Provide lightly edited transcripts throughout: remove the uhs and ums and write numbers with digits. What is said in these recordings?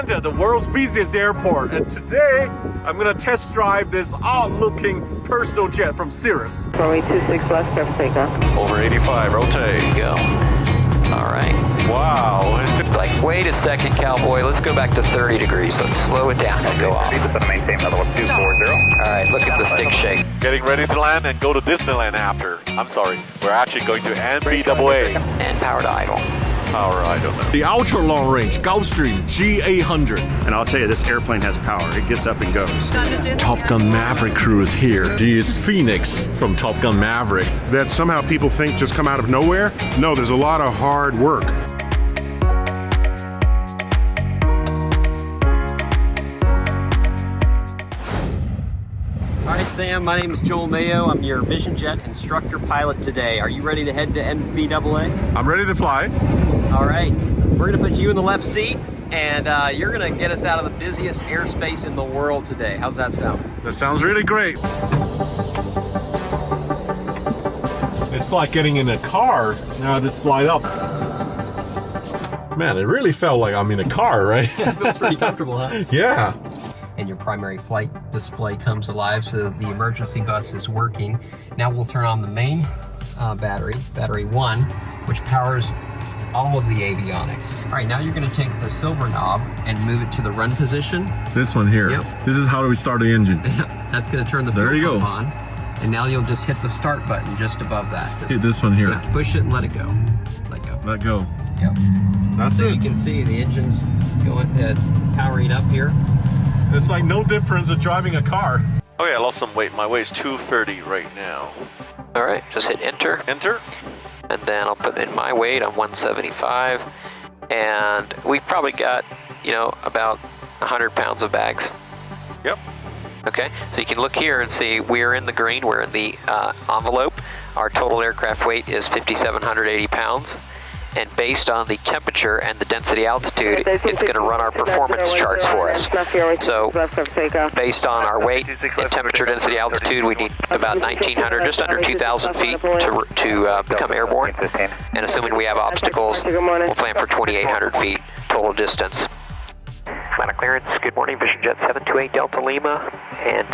Atlanta, the world's busiest airport, and today I'm gonna test drive this odd-looking personal jet from Cirrus. Runway 26 left, clear for takeoff. Over 85, rotate. Go. All right. Wow. Like, wait a second, cowboy. Let's go back to 30 degrees. Let's slow it down and go off. Maintain level of 240. All right, look at the stick shake. Getting ready to land and go to Disneyland after. I'm sorry, we're actually going to NBAA. And power to idle. Power, I don't know. The ultra long range Gulfstream G800. And I'll tell you, this airplane has power. It gets up and goes. Top Gun Maverick crew is here. It's Phoenix from Top Gun Maverick. That somehow people think just come out of nowhere? No, there's a lot of hard work. All right, Sam, my name is Joel Mayo. I'm your Vision Jet instructor pilot today. Are you ready to head to NBAA? I'm ready to fly. All right, we're gonna put you in the left seat and you're gonna get us out of the busiest airspace in the world today. How's that sound? That sounds really great. It's like getting in a car. Now just slide up. Man, it really felt like I'm in a car, right? It feels pretty comfortable, huh? Yeah. And your primary flight display comes alive, so the emergency bus is working. Now we'll turn on the main battery 1, which powers all of the avionics. All right, now you're gonna take the silver knob and move it to the run position. This one here. Yep. This is how we start the engine. That's gonna turn the There you fuel go. pump on. And now you'll just hit the start button just above that. Just, Hit this one here. yeah, push it and let it go. Let go. Let go. Yep. That's So it. you can see the engine's going, powering up here. It's like no difference of driving a car. Oh yeah, I lost some weight. My weight's 230 right now. All right, just hit enter. Enter. And then I'll put in my weight. I'm 175. And we've probably got, you know, about 100 pounds of bags. Yep. Okay, so you can look here and see we're in the green, we're in the envelope. Our total aircraft weight is 5,780 pounds. And based on the temperature and the density altitude, it's going to run our performance charts for us. So, based on our weight and temperature, density, altitude, we need about 1,900, just under 2,000 feet to become airborne. And assuming we have obstacles, we'll plan for 2,800 feet total distance. Atlanta clearance, good morning, Vision Jet 728 Delta Lima, and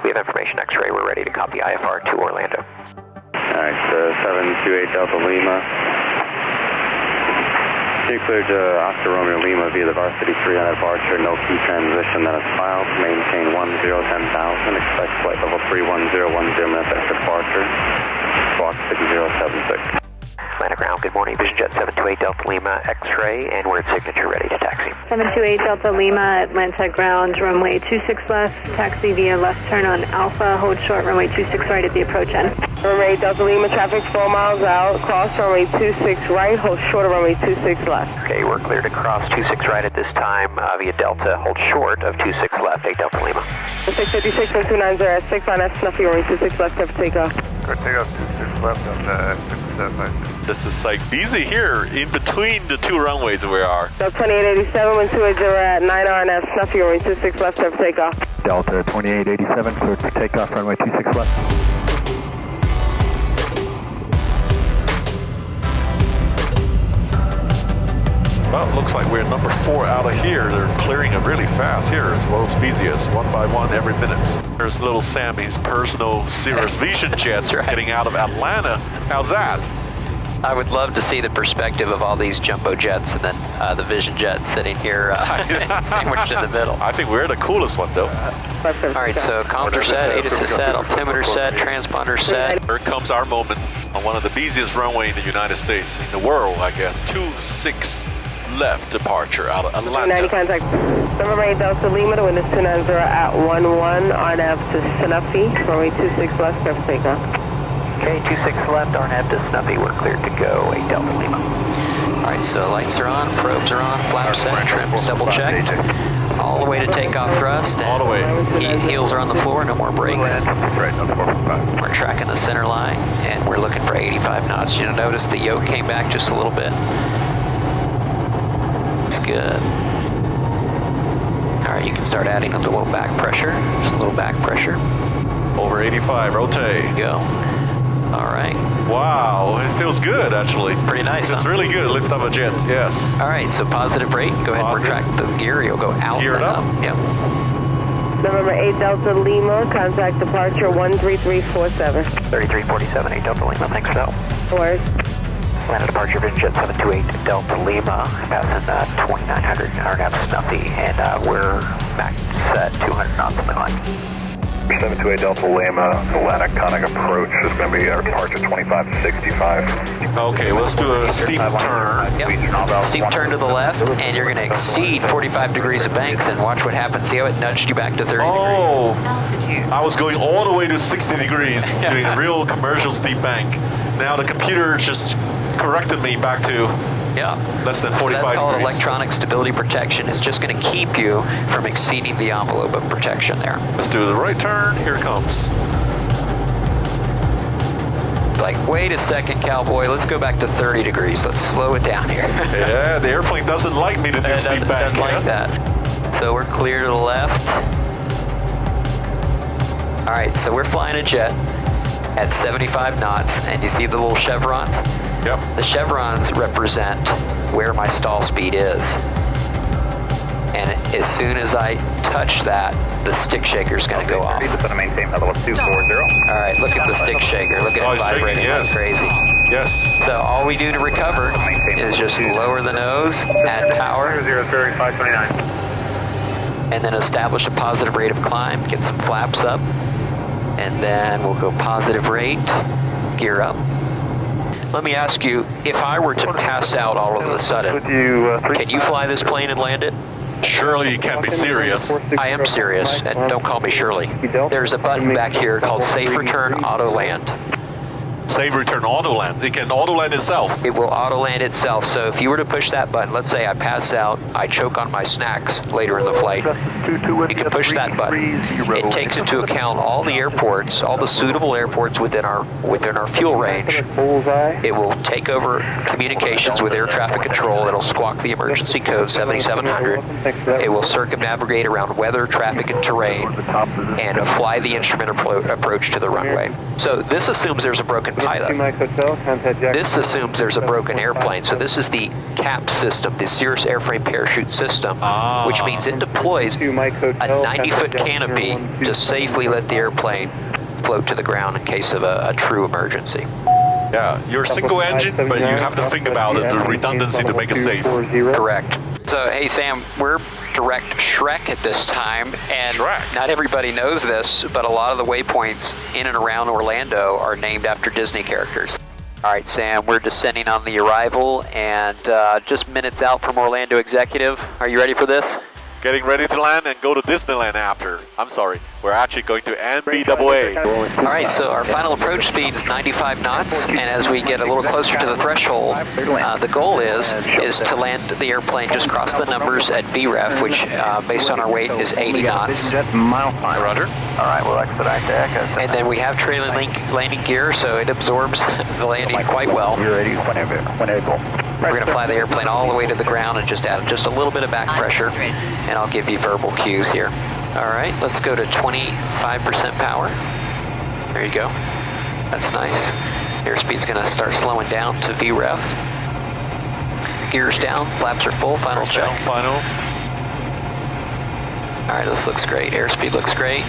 we have information X-ray, we're ready to copy IFR to Orlando. Alright, 728 Delta Lima. Cleared to Oscar Romeo Lima via the Varsity 300 departure, no key transition that is filed. Maintain 1010,000, expect flight level 31010 minutes after departure. Squawk 6076. Atlanta ground, good morning, Vision Jet 728 Delta Lima, X-ray, and we're at signature, ready to taxi. 728 Delta Lima, Atlanta ground, runway 26 left, taxi via left turn on Alpha, hold short, runway 26 right at the approach end. Runway Delta Lima, traffic 4 miles out, cross runway 26 right, hold short of runway 26 left. Okay, we're clear to cross 26 right at this time via Delta, hold short of 26 left, 8 Delta Lima. 656 and 290 at 6 on S, Snuffy, runway 26 left, clear for takeoff. Good takeoff, 26 left on the This is like busy here in between the two runways we are. Delta 2887, wind 280 at 9 on F, Snuffy, runway 26 left, clear for takeoff. Delta 2887, cleared for takeoff, runway 26 left. Well, it looks like we're number 4 out of here. They're clearing it really fast here as well as busiest, 1 by 1 every minute. There's little Sammy's personal Cirrus Vision Jets right. getting out of Atlanta. How's that? I would love to see the perspective of all these jumbo jets and then the Vision Jet sitting here sandwiched in the middle. I think we're the coolest one though. All right, so comms are set, ATIS is set, altimeter set, transponder set. Here comes our moment on one of the busiest runway in the United States, in the world, I guess. 26 left departure out of Atlanta. 90 contact. Runway Delta Lima, the wind is 290 at 11 on F to Snuffy, runway 26 left, clear for takeoff. Okay, 26 left, RNAV to Snuffy, we're cleared to go, 8 Delta Lima. All right, so lights are on, probes are on, flaps set, trims double checked. All the way to takeoff thrust. All the way. Heels are on the floor, no more brakes. We're tracking the center line, and we're looking for 85 knots. You'll notice the yoke came back just a little bit. It's good. All right, you can start adding a little back pressure. Just a little back pressure. Over 85, rotate. Go. All right. Wow, it feels good, actually. Pretty nice, It's huh? really good. Lift up a jet, yes. All right, so positive rate. Go ahead and Positive. retract the gear. You'll go out Gear it and up. Yep. November 8 Delta Lima, contact departure 13347. 3347, 8 Delta Lima, thanks for that. Word. Atlanta Departure Vision Jet 728 Delta Lima, passing 2900 RNAV Snuffy, and we're max at 200 knots on the climb. 728 Delta Lima, Atlanta Conic approach is going to be our departure 25 to 65. Okay, let's do a steep turn. Yep. Steep turn to the left, and you're going to exceed 45 degrees of banks, and watch what happens. See how it nudged you back to 30 Oh, Altitude. I was going all the way to 60 degrees, doing a real commercial steep bank. Now the computer just corrected me back to Yeah. less than So 45 that's called degrees. electronic stability protection. It's just going to keep you from exceeding the envelope of protection there. Let's do the right turn. Here it comes. Like, wait a second, cowboy. Let's go back to 30 degrees. Let's slow it down here. Yeah, the airplane doesn't like me to do steep bank. Doesn't like that. So we're clear to the left. All right, so we're flying a jet at 75 knots, and you see the little chevrons? Yep. The chevrons represent where my stall speed is. And as soon as I touch that, the stick shaker's going to go off. Going to maintain level of 240. All right, look at the stick shaker. Look at Oh, it it's shaking, vibrating like yes. crazy. Yes. So all we do to recover is just lower the nose, add power, 529. and then establish a positive rate of climb, get some flaps up, and then we'll go positive rate, gear up. Let me ask you, if I were to pass out all of a sudden, can you fly this plane and land it? Surely you can't be serious. I am serious, and don't call me Shirley. There's a button back here called Safe Return Auto Land. Save return auto land. It can auto land itself. It will auto land itself, so if you were to push that button, let's say I pass out, I choke on my snacks later in the flight, you can push that button. It takes into account all the airports, all the suitable airports within our fuel range. It will take over communications with air traffic control. It'll squawk the emergency code 7700. It will circumnavigate around weather, traffic, and terrain, and fly the instrument approach to the runway. So this assumes there's a broken pilot. This assumes there's a broken airplane. So this is the CAP system, the Cirrus Airframe Parachute System, which means it deploys a 90-foot canopy to safely let the airplane float to the ground in case of a true emergency. Yeah, you're single engine, but you have to think about it, the redundancy to make it safe. Correct. So, hey Sam, we're direct Shrek at this time, and Shrek. Not everybody knows this, but a lot of the waypoints in and around Orlando are named after Disney characters. All right, Sam, we're descending on the arrival, and just minutes out from Orlando Executive. Are you ready for this? Getting ready to land and go to Disneyland after. I'm sorry, we're actually going to NBAA. All right, so our final approach speed is 95 knots, and as we get a little closer to the threshold, the goal is to land the airplane just across the numbers at VREF, which based on our weight is 80 knots. Roger. All right, we'll exit Echo. And then we have trailing landing gear, so it absorbs the landing quite well. You're ready whenever. We're going to fly the airplane all the way to the ground and just add just a little bit of back pressure, and I'll give you verbal cues here. All right, let's go to 25% power. There you go. That's nice. Airspeed's going to start slowing down to VREF. Gears down, flaps are full, final check. Down, final. All right, this looks great. Airspeed looks great.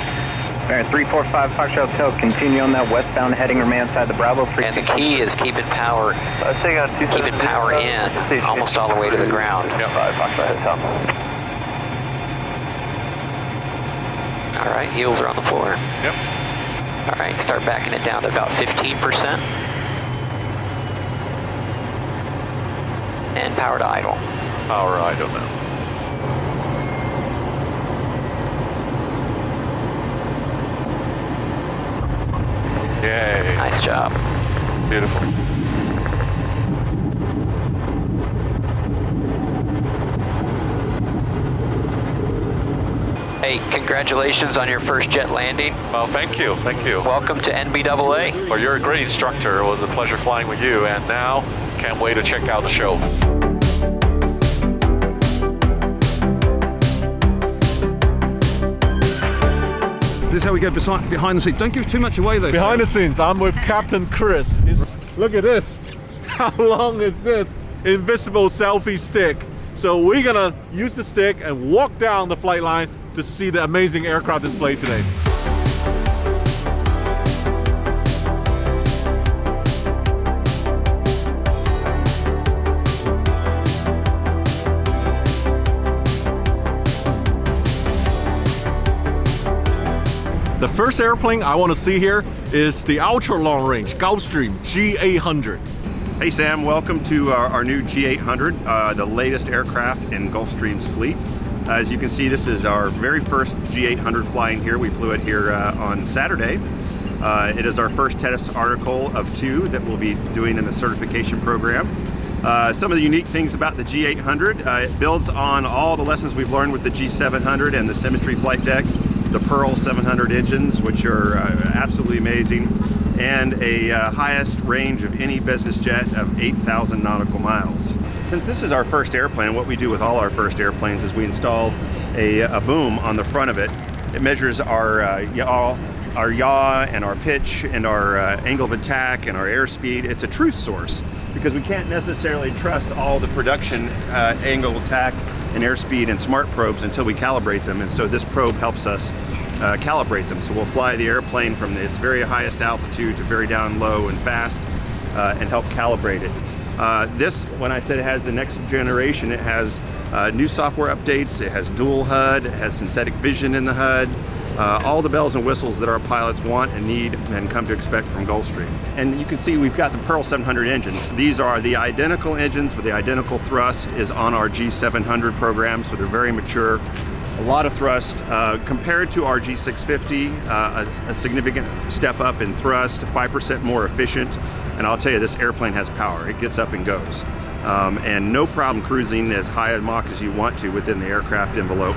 All right, 345 Foxtrot Hotel, continue on that westbound heading, remain outside the Bravo. And the key is keeping power in almost all the way to the ground. Yep. Foxtrot Hotel. All right, heels are on the floor. Yep. All right, start backing it down to about 15%. And power to idle. Power idle now. Yay. Nice job. Beautiful. Hey, congratulations on your first jet landing. Well, thank you. Thank you. Welcome to NBAA. Well, you're a great instructor. It was a pleasure flying with you, and now can't wait to check out the show. This is how we go behind the scenes. Don't give too much away though. Behind the scenes, I'm with Captain Chris. Look at this. how long is this invisible selfie stick? So we're gonna use the stick and walk down the flight line to see the amazing aircraft display today. The first airplane I want to see here is the ultra long range Gulfstream G800. Hey Sam, welcome to our new G800, the latest aircraft in Gulfstream's fleet. As you can see, this is our very first G800 flying here. We flew it here on Saturday. It is our first test article of 2 that we'll be doing in the certification program. Some of the unique things about the G800, it builds on all the lessons we've learned with the G700 and the Symmetry flight deck, the Pearl 700 engines, which are absolutely amazing, and a highest range of any business jet of 8,000 nautical miles. Since this is our first airplane, what we do with all our first airplanes is we install a boom on the front of it. It measures our yaw and our pitch and our angle of attack and our airspeed. It's a truth source because we can't necessarily trust all the production angle of attack and airspeed and smart probes until we calibrate them, and so this probe helps us calibrate them. So we'll fly the airplane from its very highest altitude to very down low and fast and help calibrate it. This, when I said it has the next generation, it has new software updates, it has dual HUD, it has synthetic vision in the HUD, all the bells and whistles that our pilots want and need and come to expect from Gulfstream. And you can see we've got the Pearl 700 engines. These are the identical engines with the identical thrust is on our G700 program, so they're very mature. A lot of thrust compared to our G650, a significant step up in thrust, 5% more efficient. And I'll tell you, this airplane has power. It gets up and goes. And no problem cruising as high a Mach as you want to within the aircraft envelope.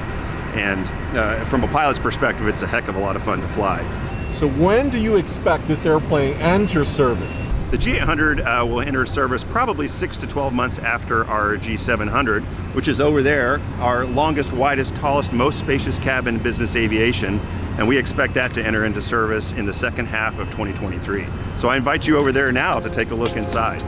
And from a pilot's perspective, it's a heck of a lot of fun to fly. So when do you expect this airplane enter service? The G800 will enter service probably 6 to 12 months after our G700, which is over there, our longest, widest, tallest, most spacious cabin business aviation, and we expect that to enter into service in the second half of 2023. So I invite you over there now to take a look inside.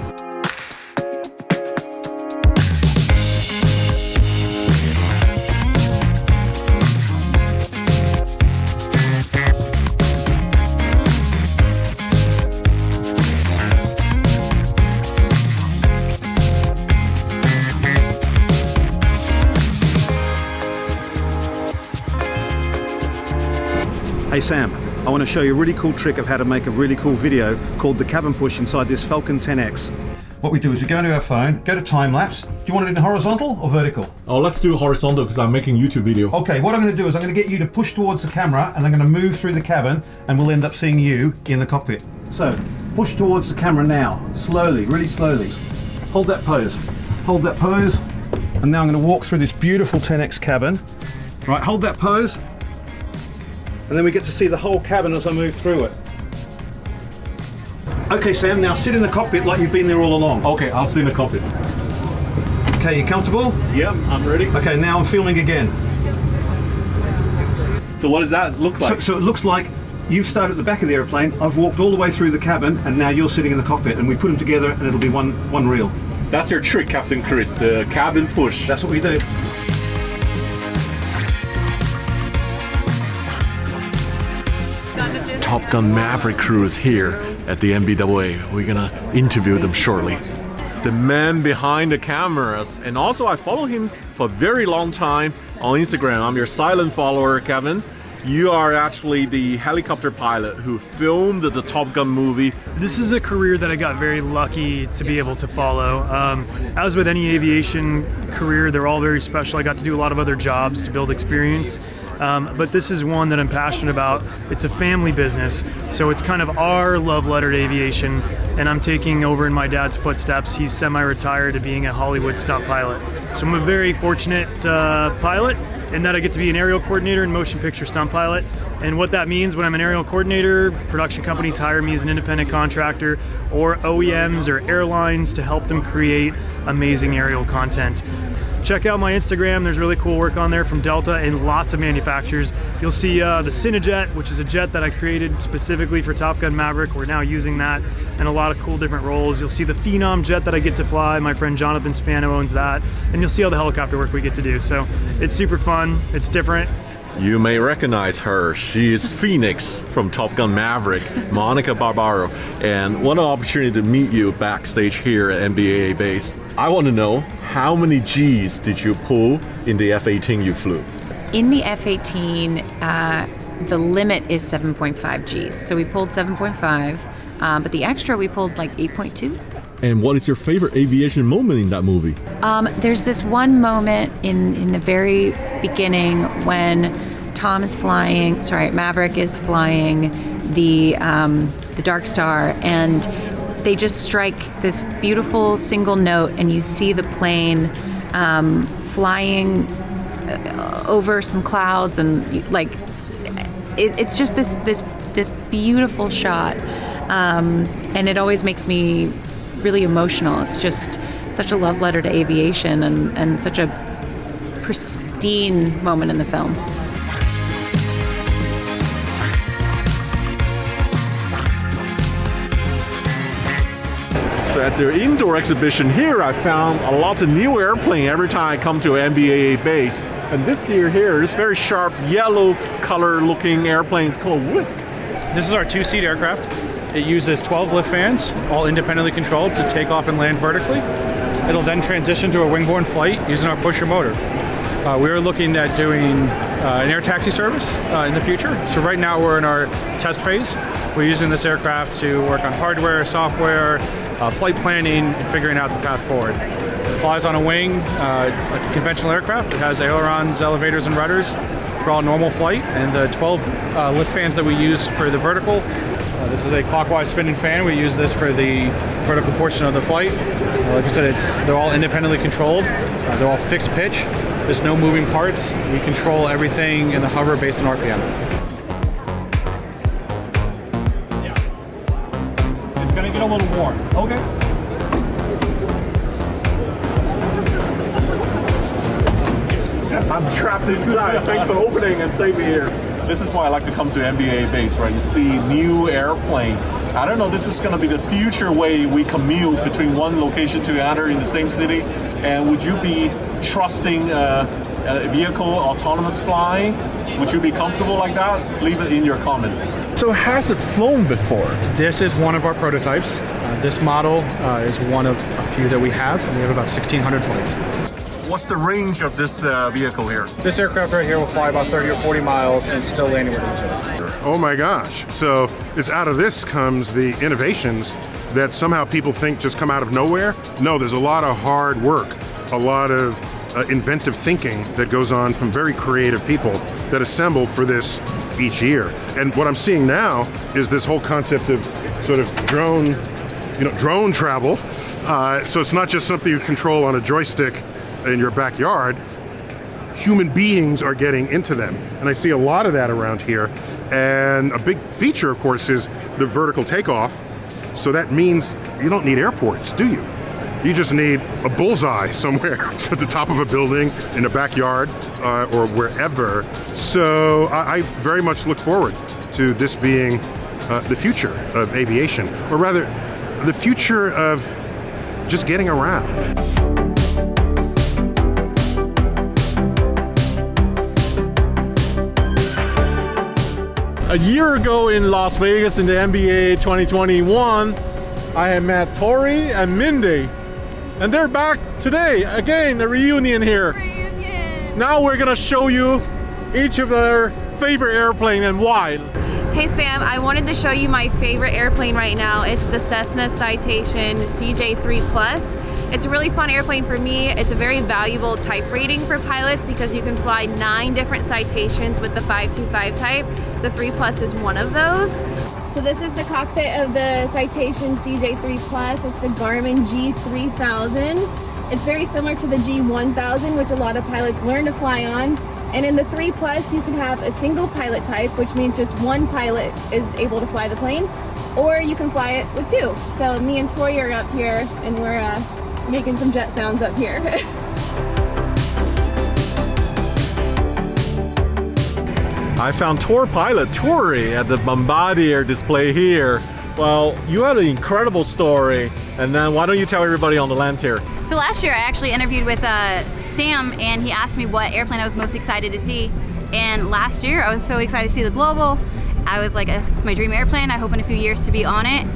Hey Sam, I want to show you a really cool trick of how to make a really cool video called the cabin push inside this Falcon 10X. What we do is we go into our phone, go to time lapse. Do you want it in horizontal or vertical? Oh, let's do horizontal because I'm making YouTube video. Okay, what I'm going to do is I'm going to get you to push towards the camera and I'm going to move through the cabin and we'll end up seeing you in the cockpit. So, push towards the camera now, slowly, really slowly. Hold that pose, hold that pose. And now I'm going to walk through this beautiful 10X cabin. Right, hold that pose. And then we get to see the whole cabin as I move through it. Okay Sam, now sit in the cockpit like you've been there all along. Okay, I'll sit in the cockpit. Okay, you comfortable? Yep, I'm ready. Okay, now I'm filming again. So what does that look like? So it looks like you've started at the back of the airplane, I've walked all the way through the cabin, and now you're sitting in the cockpit, and we put them together and it'll be one reel. That's your trick, Captain Chris, the cabin push. That's what we do. Top Gun Maverick crew is here at the NBAA. We're gonna interview them shortly. The man behind the cameras, and also I follow him for a very long time on Instagram. I'm your silent follower, Kevin. You are actually the helicopter pilot who filmed the Top Gun movie. This is a career that I got very lucky to be able to follow. As with any aviation career, they're all very special. I got to do a lot of other jobs to build experience. But this is one that I'm passionate about. It's a family business, so it's kind of our love letter to aviation, and I'm taking over in my dad's footsteps. He's semi-retired to being a Hollywood stunt pilot. So I'm a very fortunate pilot in that I get to be an aerial coordinator and motion picture stunt pilot. And what that means when I'm an aerial coordinator, production companies hire me as an independent contractor, or OEMs or airlines to help them create amazing aerial content. check out my Instagram. There's really cool work on there from Delta and lots of manufacturers. You'll see the Cinejet, which is a jet that I created specifically for Top Gun Maverick. We're now using that in a lot of cool different roles. You'll see the Phenom jet that I get to fly. My friend Jonathan Spano owns that. And you'll see all the helicopter work we get to do. So it's super fun. It's different. You may recognize her. She is Phoenix from Top Gun Maverick, Monica Barbaro. And what an opportunity to meet you backstage here at NBAA-BACE. I want to know, how many Gs did you pull in the F-18 you flew? In the F-18, the limit is 7.5 Gs. So we pulled 7.5, but the extra we pulled like 8.2. And what is your favorite aviation moment in that movie? There's this one moment in the very beginning when Maverick is flying the Dark Star, and they just strike this beautiful single note, and you see the plane flying over some clouds, and like it's just this beautiful shot, and it always makes me really emotional. It's just such a love letter to aviation and such a pristine moment in the film. So at their indoor exhibition here, I found a lot of new airplane every time I come to NBAA-BACE. And this year here, this very sharp yellow color looking airplane is called Whisk. This is our two-seat aircraft. It uses 12 lift fans, all independently controlled, to take off and land vertically. It'll then transition to a wing-borne flight using our pusher motor. We're looking at doing an air taxi service in the future. So right now we're in our test phase. We're using this aircraft to work on hardware, software, flight planning, and figuring out the path forward. It flies on a wing, a conventional aircraft. It has ailerons, elevators, and rudders for all normal flight, and the 12 lift fans that we use for the vertical. This is a clockwise spinning fan. We use this for the vertical portion of the flight. Like I said, they're all independently controlled. They're all fixed pitch. There's no moving parts. We control everything in the hover based on RPM. Yeah. It's gonna get a little warm. Okay. I'm trapped inside. Thanks for opening and saving me here. This is why I like to come to NBAA-BACE, right? You see new airplane. I don't know, this is going to be the future way we commute between one location to another in the same city. And would you be trusting a vehicle autonomous flying? Would you be comfortable like that? Leave it in your comment. So has it flown before? This is one of our prototypes. This model is one of a few that we have, and we have about 1,600 flights. What's the range of this vehicle here? This aircraft right here will fly about 30 or 40 miles and still land anywhere reserve. Oh my gosh. So it's out of this comes the innovations that somehow people think just come out of nowhere. No, there's a lot of hard work, a lot of inventive thinking that goes on from very creative people that assemble for this each year. And what I'm seeing now is this whole concept of sort of drone travel. So it's not just something you control on a joystick in your backyard. Human beings are getting into them. And I see a lot of that around here. And a big feature, of course, is the vertical takeoff. So that means you don't need airports, do you? You just need a bullseye somewhere at the top of a building, in a backyard, or wherever. So I very much look forward to this being the future of aviation, or rather, the future of just getting around. A year ago in Las Vegas in the NBA 2021, I had met Tori and Mindy, and they're back today. Again, a reunion here. Now we're gonna show you each of their favorite airplane and why. Hey Sam, I wanted to show you my favorite airplane right now. It's the Cessna Citation CJ3 Plus. It's a really fun airplane for me. It's a very valuable type rating for pilots because you can fly 9 different citations with the 525 type. The 3 Plus is one of those. So this is the cockpit of the Citation CJ3 Plus. It's the Garmin G3000. It's very similar to the G1000, which a lot of pilots learn to fly on. And in the 3 Plus, you can have a single pilot type, which means just one pilot is able to fly the plane, or you can fly it with 2. So me and Tori are up here, and we're making some jet sounds up here. I found tour pilot Tori at the Bombardier display here. Well, you had an incredible story, and then why don't you tell everybody on the lens here? So last year I actually interviewed with Sam, and he asked me what airplane I was most excited to see. And last year I was so excited to see the Global. I was like, it's my dream airplane. I hope in a few years to be on it.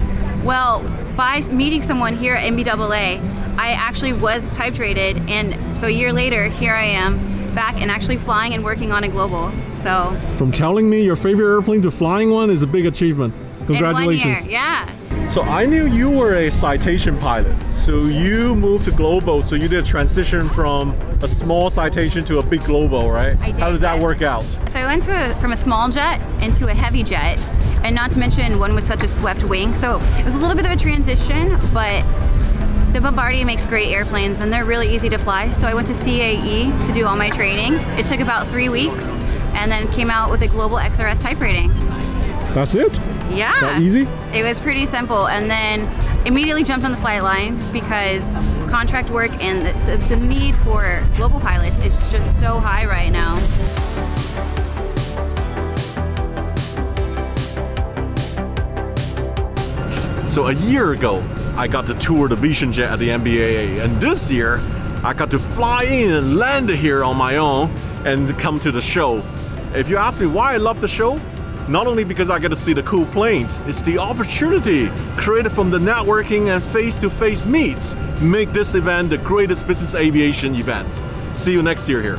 Well, by meeting someone here at NBAA, I actually was type rated, and so a year later, here I am back and actually flying and working on a Global. So from telling me your favorite airplane to flying one is a big achievement. Congratulations. In 1 year, yeah. So I knew you were a Citation pilot. So you moved to Global, so you did a transition from a small Citation to a big Global, right? I did. How did that work out? So I went from a small jet into a heavy jet, and not to mention one with such a swept wing. So it was a little bit of a transition, but the Bombardier makes great airplanes and they're really easy to fly. So I went to CAE to do all my training. It took about 3 weeks and then came out with a Global XRS type rating. That's it? Yeah. That easy? It was pretty simple, and then immediately jumped on the flight line because contract work and the need for global pilots is just so high right now. So a year ago, I got to tour the Vision Jet at the NBAA, and this year, I got to fly in and land here on my own and come to the show. If you ask me why I love the show, not only because I get to see the cool planes, it's the opportunity created from the networking and face-to-face meets make this event the greatest business aviation event. See you next year here.